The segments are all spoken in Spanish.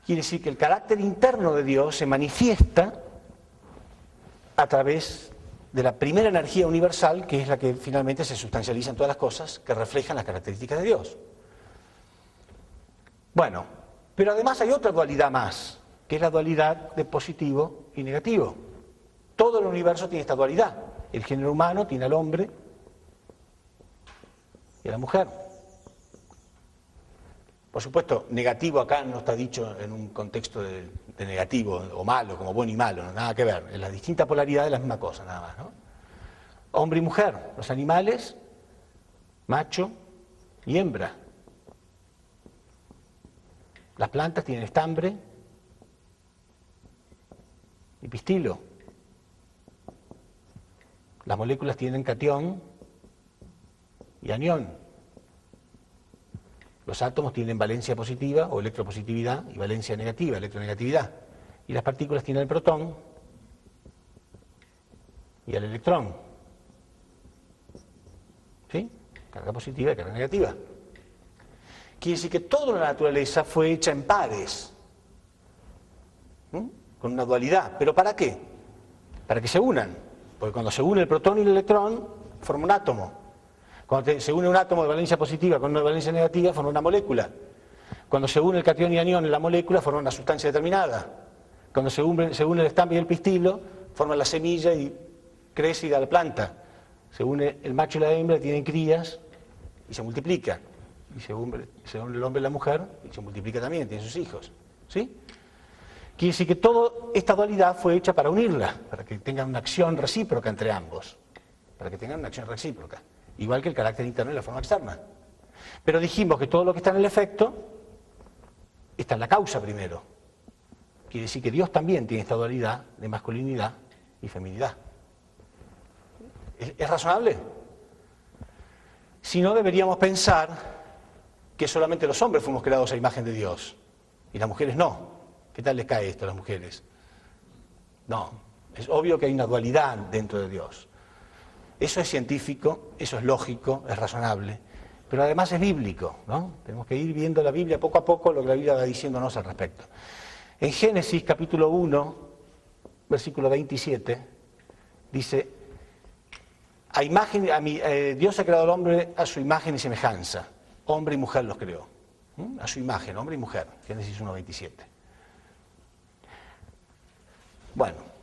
Quiere decir que el carácter interno de Dios se manifiesta a través de la primera energía universal, que es la que finalmente se sustancializa en todas las cosas, que reflejan las características de Dios. Bueno, pero además hay otra dualidad más, que es la dualidad de positivo y negativo. Todo el universo tiene esta dualidad. El género humano tiene al hombre y a la mujer. Por supuesto, negativo acá no está dicho en un contexto de negativo o malo, como bueno y malo, no, nada que ver. Es la distinta polaridad de la misma cosa, nada más, ¿no? Hombre y mujer, los animales, macho y hembra. Las plantas tienen estambre y pistilo. Las moléculas tienen catión y anión. Los átomos tienen valencia positiva o electropositividad y valencia negativa, electronegatividad. Y las partículas tienen el protón y el electrón. ¿Sí? Carga positiva y carga negativa. Quiere decir que toda la naturaleza fue hecha en pares, con una dualidad. ¿Pero para qué? Para que se unan. Porque cuando se une el protón y el electrón, forma un átomo. Cuando se une un átomo de valencia positiva con una de valencia negativa, forma una molécula. Cuando se une el catión y anión en la molécula, forma una sustancia determinada. Cuando se une el estambre y el pistilo, forman la semilla y crece y da la planta. Se une el macho y la hembra, tienen crías y se multiplican. Y se une el hombre y la mujer y se multiplica también, tienen sus hijos. ¿Sí? Quiere decir que toda esta dualidad fue hecha para unirla, para que tengan una acción recíproca entre ambos. Para que tengan una acción recíproca. Igual que el carácter interno y la forma externa. Pero dijimos que todo lo que está en el efecto está en la causa primero. Quiere decir que Dios también tiene esta dualidad de masculinidad y feminidad. ¿Es razonable? Si no, deberíamos pensar que solamente los hombres fuimos creados a imagen de Dios y las mujeres no. ¿Qué tal les cae esto a las mujeres? No, es obvio que hay una dualidad dentro de Dios. Eso es científico, eso es lógico, es razonable, pero además es bíblico, ¿no? Tenemos que ir viendo la Biblia poco a poco, lo que la Biblia va diciéndonos al respecto. En Génesis capítulo 1, versículo 27, dice, Dios ha creado al hombre a su imagen y semejanza, hombre y mujer los creó, a su imagen, hombre y mujer, Génesis 1, 27. Bueno.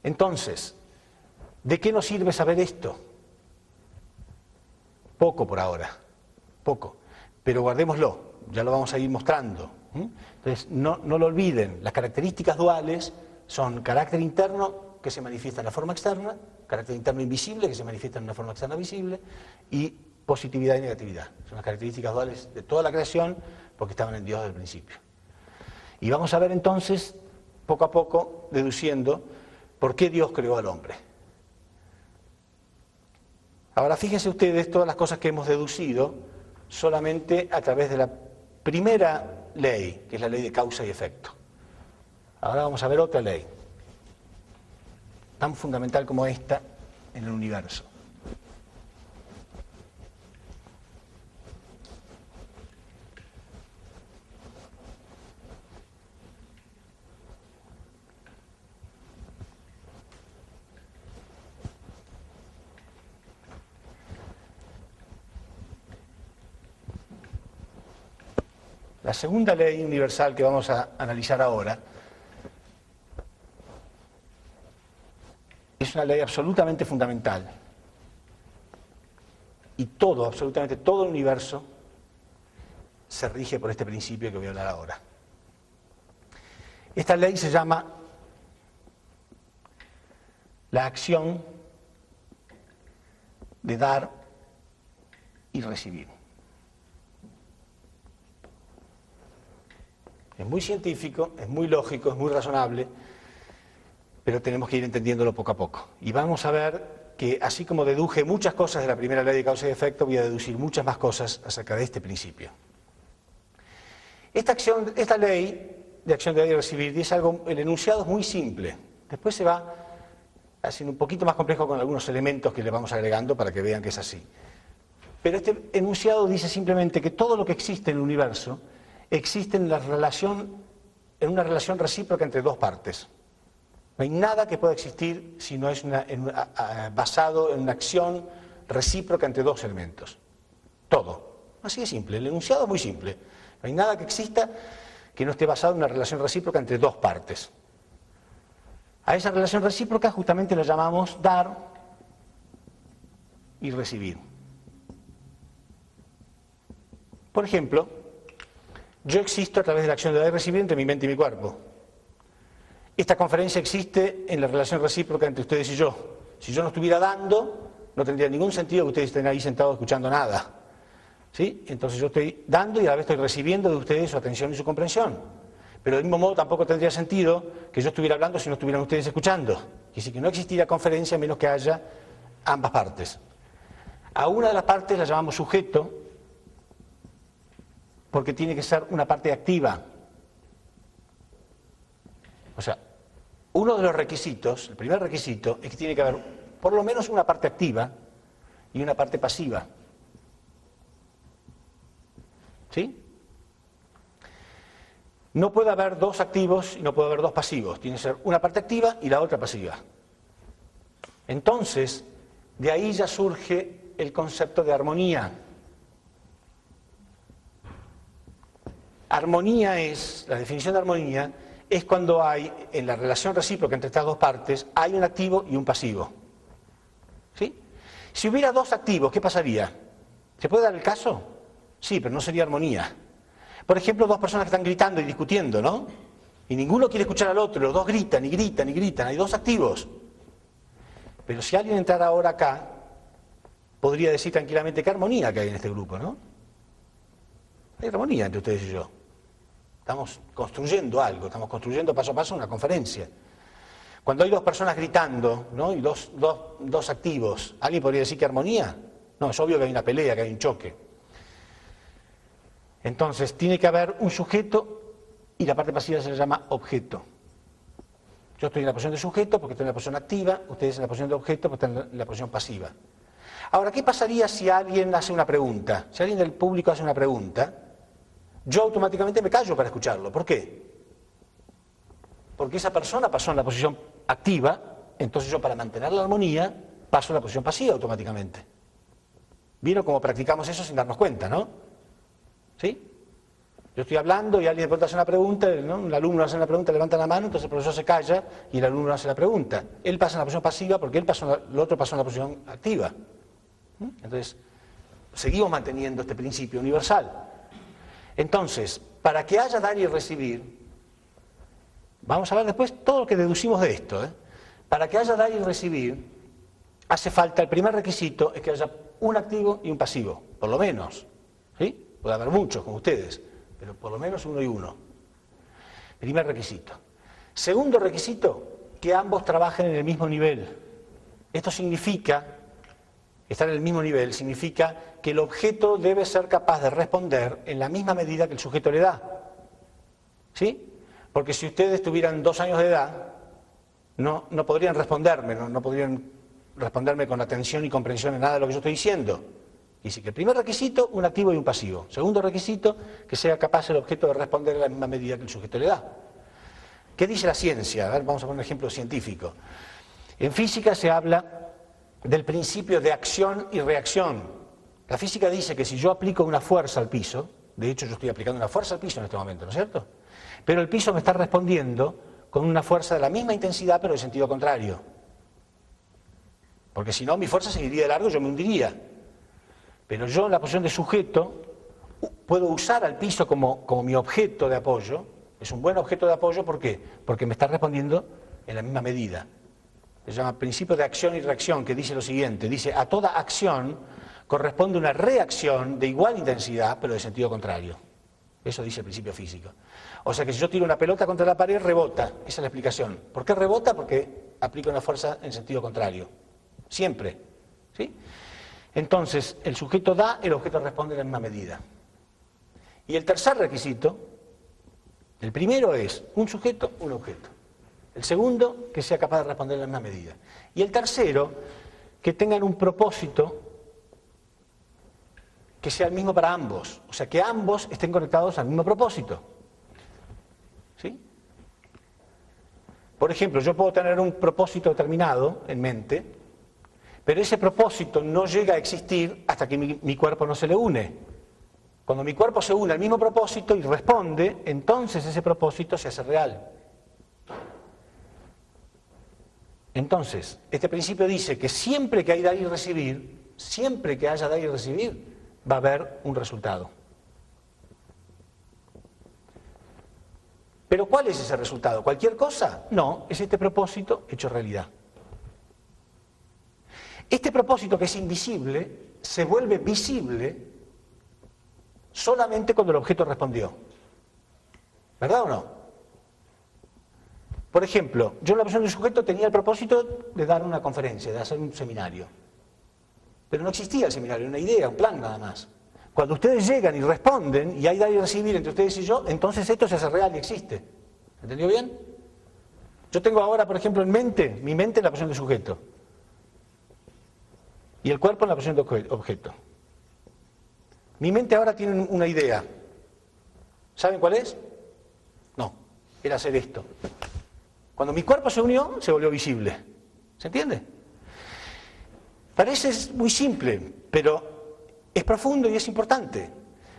Entonces, ¿de qué nos sirve saber esto? Poco por ahora, poco, pero guardémoslo, ya lo vamos a ir mostrando. Entonces, no lo olviden, las características duales son carácter interno que se manifiesta en la forma externa, carácter interno invisible que se manifiesta en una forma externa visible, y positividad y negatividad. Son las características duales de toda la creación porque estaban en Dios desde el principio. Y vamos a ver entonces, poco a poco, deduciendo ¿por qué Dios creó al hombre? Ahora fíjense ustedes todas las cosas que hemos deducido solamente a través de la primera ley, que es la ley de causa y efecto. Ahora vamos a ver otra ley, tan fundamental como esta en el universo. La segunda ley universal que vamos a analizar ahora es una ley absolutamente fundamental. Y todo, absolutamente todo el universo se rige por este principio que voy a hablar ahora. Esta ley se llama la acción de dar y recibir. Es muy científico, es muy lógico, es muy razonable, pero tenemos que ir entendiéndolo poco a poco. Y vamos a ver que así como deduje muchas cosas de la primera ley de causa y efecto, voy a deducir muchas más cosas acerca de este principio. Esta ley de acción de dar y recibir dice algo, el enunciado es muy simple. Después se va haciendo un poquito más complejo con algunos elementos que le vamos agregando para que vean que es así. Pero este enunciado dice simplemente que todo lo que existe en el universo existe en una relación recíproca entre dos partes. No hay nada que pueda existir si no es basado en una acción recíproca entre dos elementos. Todo. Así de simple. El enunciado es muy simple. No hay nada que exista que no esté basado en una relación recíproca entre dos partes. A esa relación recíproca justamente la llamamos dar y recibir. Por ejemplo, yo existo a través de la acción de dar y recibir entre mi mente y mi cuerpo. Esta conferencia existe en la relación recíproca entre ustedes y yo. Si yo no estuviera dando, no tendría ningún sentido que ustedes estén ahí sentados escuchando nada. ¿Sí? Entonces yo estoy dando y a la vez estoy recibiendo de ustedes su atención y su comprensión. Pero del mismo modo tampoco tendría sentido que yo estuviera hablando si no estuvieran ustedes escuchando. Y así que no existiría conferencia a menos que haya ambas partes. A una de las partes la llamamos sujeto, porque tiene que ser una parte activa. O sea, uno de los requisitos, el primer requisito, es que tiene que haber por lo menos una parte activa y una parte pasiva. ¿Sí? No puede haber dos activos y no puede haber dos pasivos. Tiene que ser una parte activa y la otra pasiva. Entonces, de ahí ya surge el concepto de armonía. Armonía es, la definición de armonía, es cuando hay, en la relación recíproca entre estas dos partes, hay un activo y un pasivo. ¿Sí? Si hubiera dos activos, ¿qué pasaría? ¿Se puede dar el caso? Sí, pero no sería armonía. Por ejemplo, dos personas que están gritando y discutiendo, ¿no? Y ninguno quiere escuchar al otro, los dos gritan y gritan y gritan, hay dos activos. Pero si alguien entrara ahora acá, podría decir tranquilamente qué armonía que hay en este grupo, ¿no? Hay armonía entre ustedes y yo. Estamos construyendo algo, estamos construyendo paso a paso una conferencia. Cuando hay dos personas gritando, ¿no? Y dos activos, ¿alguien podría decir que armonía? No, es obvio que hay una pelea, que hay un choque. Entonces, tiene que haber un sujeto y la parte pasiva se le llama objeto. Yo estoy en la posición de sujeto porque estoy en la posición activa, ustedes en la posición de objeto porque están en la posición pasiva. Ahora, ¿qué pasaría si alguien hace una pregunta? Si alguien del público hace una pregunta, yo automáticamente me callo para escucharlo. ¿Por qué? Porque esa persona pasó en la posición activa, entonces yo para mantener la armonía paso en la posición pasiva automáticamente. ¿Vieron cómo practicamos eso sin darnos cuenta, no? ¿Sí? Yo estoy hablando y alguien de pronto hace una pregunta, ¿no? Un alumno hace una pregunta, levanta la mano, entonces el profesor se calla y el alumno hace la pregunta. Él pasa en la posición pasiva porque el otro pasó en la posición activa. Entonces, seguimos manteniendo este principio universal. Entonces, para que haya dar y recibir, vamos a ver después todo lo que deducimos de esto, ¿eh? Para que haya dar y recibir, hace falta, el primer requisito es que haya un activo y un pasivo, por lo menos. ¿Sí? Puede haber muchos, como ustedes, pero por lo menos uno y uno. Primer requisito. Segundo requisito, que ambos trabajen en el mismo nivel. Esto significa, estar en el mismo nivel, significa que el objeto debe ser capaz de responder en la misma medida que el sujeto le da. ¿Sí? Porque si ustedes tuvieran 2 años de edad, no podrían responderme, no podrían responderme con atención y comprensión en nada de lo que yo estoy diciendo. Y sí que el primer requisito, un activo y un pasivo. Segundo requisito, que sea capaz el objeto de responder en la misma medida que el sujeto le da. ¿Qué dice la ciencia? A ver, vamos a poner un ejemplo científico. En física se habla del principio de acción y reacción. La física dice que si yo aplico una fuerza al piso, de hecho yo estoy aplicando una fuerza al piso en este momento, ¿no es cierto? Pero el piso me está respondiendo con una fuerza de la misma intensidad, pero de sentido contrario. Porque si no, mi fuerza seguiría de largo y yo me hundiría. Pero yo en la posición de sujeto puedo usar al piso como mi objeto de apoyo. Es un buen objeto de apoyo, ¿por qué? Porque me está respondiendo en la misma medida. Se llama principio de acción y reacción, que dice lo siguiente. Dice, a toda acción corresponde una reacción de igual intensidad, pero de sentido contrario. Eso dice el principio físico. O sea que si yo tiro una pelota contra la pared, rebota. Esa es la explicación. ¿Por qué rebota? Porque aplica una fuerza en sentido contrario. Siempre. ¿Sí? Entonces, el sujeto da, el objeto responde en la misma medida. Y el tercer requisito, el primero es un sujeto, un objeto. El segundo, que sea capaz de responder en la misma medida. Y el tercero, que tengan un propósito que sea el mismo para ambos, o sea, que ambos estén conectados al mismo propósito. ¿Sí? Por ejemplo, yo puedo tener un propósito determinado en mente, pero ese propósito no llega a existir hasta que mi cuerpo no se le une. Cuando mi cuerpo se une al mismo propósito y responde, entonces ese propósito se hace real. Entonces, este principio dice que siempre que hay dar y recibir, siempre que haya dar y recibir, va a haber un resultado. ¿Pero cuál es ese resultado? ¿Cualquier cosa? No, es este propósito hecho realidad. Este propósito que es invisible se vuelve visible solamente cuando el objeto respondió. ¿Verdad o no? Por ejemplo, yo en la persona del sujeto tenía el propósito de dar una conferencia, de hacer un seminario. Pero no existía el seminario, una idea, un plan nada más. Cuando ustedes llegan y responden, y hay dar y recibir entre ustedes y yo, entonces esto se hace real y existe. ¿Entendió bien? Yo tengo ahora, por ejemplo, en mente, mi mente en la posición de sujeto. Y el cuerpo en la posición de objeto. Mi mente ahora tiene una idea. ¿Saben cuál es? No, era hacer esto. Cuando mi cuerpo se unió, se volvió visible. ¿Se entiende? Parece muy simple, pero es profundo y es importante.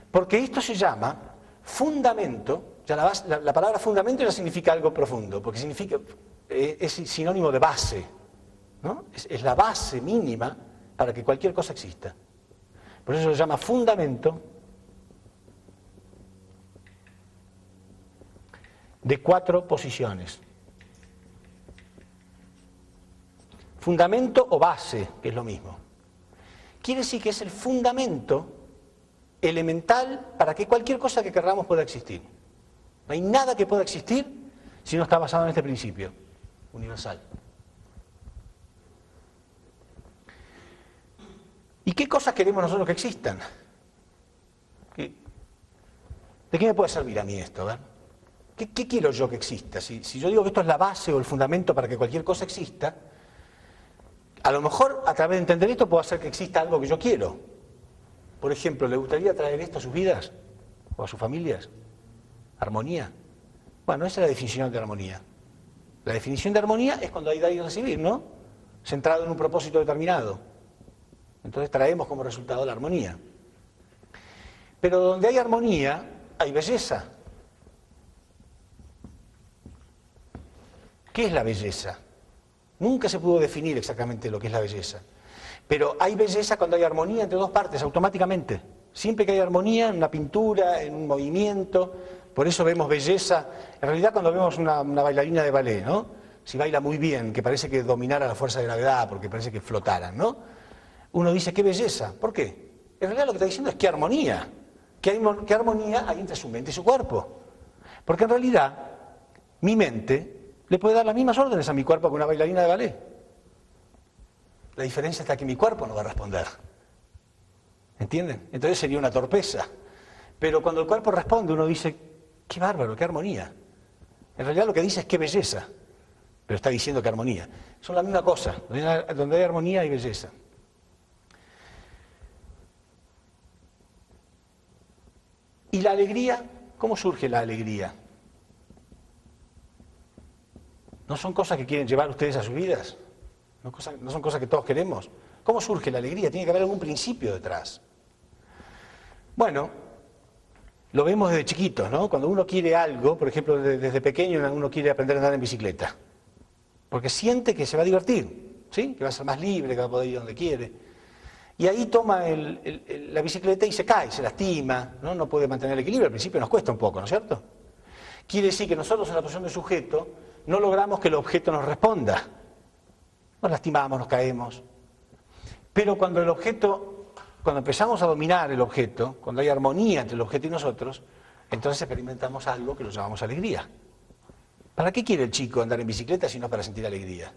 Porque esto se llama fundamento. Ya la palabra fundamento ya significa algo profundo, porque significa, es sinónimo de base, ¿no? Es la base mínima para que cualquier cosa exista. Por eso se llama fundamento de 4 posiciones. Fundamento o base, que es lo mismo. Quiere decir que es el fundamento elemental para que cualquier cosa que queramos pueda existir. No hay nada que pueda existir si no está basado en este principio universal. ¿Y qué cosas queremos nosotros que existan? ¿De qué me puede servir a mí esto? ¿Qué quiero yo que exista? Si yo digo que esto es la base o el fundamento para que cualquier cosa exista, a lo mejor a través de entender esto puedo hacer que exista algo que yo quiero. Por ejemplo, ¿le gustaría traer esto a sus vidas o a sus familias? ¿Armonía? Bueno, esa es la definición de armonía. La definición de armonía es cuando hay dar y recibir, ¿no? Centrado en un propósito determinado. Entonces traemos como resultado la armonía. Pero donde hay armonía, hay belleza. ¿Qué es la belleza? Nunca se pudo definir exactamente lo que es la belleza. Pero hay belleza cuando hay armonía entre dos partes, automáticamente. Siempre que hay armonía en una pintura, en un movimiento, por eso vemos belleza. En realidad cuando vemos una bailarina de ballet, ¿no? Si baila muy bien, que parece que dominara la fuerza de gravedad, porque parece que flotaran, ¿no? Uno dice, qué belleza. ¿Por qué? En realidad lo que está diciendo es qué armonía. ¿Qué armonía hay entre su mente y su cuerpo? Porque en realidad mi mente le puede dar las mismas órdenes a mi cuerpo que una bailarina de ballet. La diferencia está que mi cuerpo no va a responder. ¿Entienden? Entonces sería una torpeza. Pero cuando el cuerpo responde, uno dice, qué bárbaro, qué armonía. En realidad lo que dice es qué belleza. Pero está diciendo qué armonía. Son la misma cosa. Donde hay armonía hay belleza. ¿Y la alegría? ¿Cómo surge la alegría? ¿No son cosas que quieren llevar ustedes a sus vidas? ¿No son cosas que todos queremos? ¿Cómo surge la alegría? Tiene que haber algún principio detrás. Bueno, lo vemos desde chiquitos, ¿no? Cuando uno quiere algo, por ejemplo, desde pequeño uno quiere aprender a andar en bicicleta. Porque siente que se va a divertir, ¿sí? Que va a ser más libre, que va a poder ir donde quiere. Y ahí toma la bicicleta y se cae, se lastima, ¿no? No puede mantener el equilibrio. Al principio nos cuesta un poco, ¿no es cierto? Quiere decir que nosotros en la posición de sujeto no logramos que el objeto nos responda. Nos lastimamos, nos caemos. Pero cuando empezamos a dominar el objeto, cuando hay armonía entre el objeto y nosotros, entonces experimentamos algo que lo llamamos alegría. ¿Para qué quiere el chico andar en bicicleta si no para sentir alegría?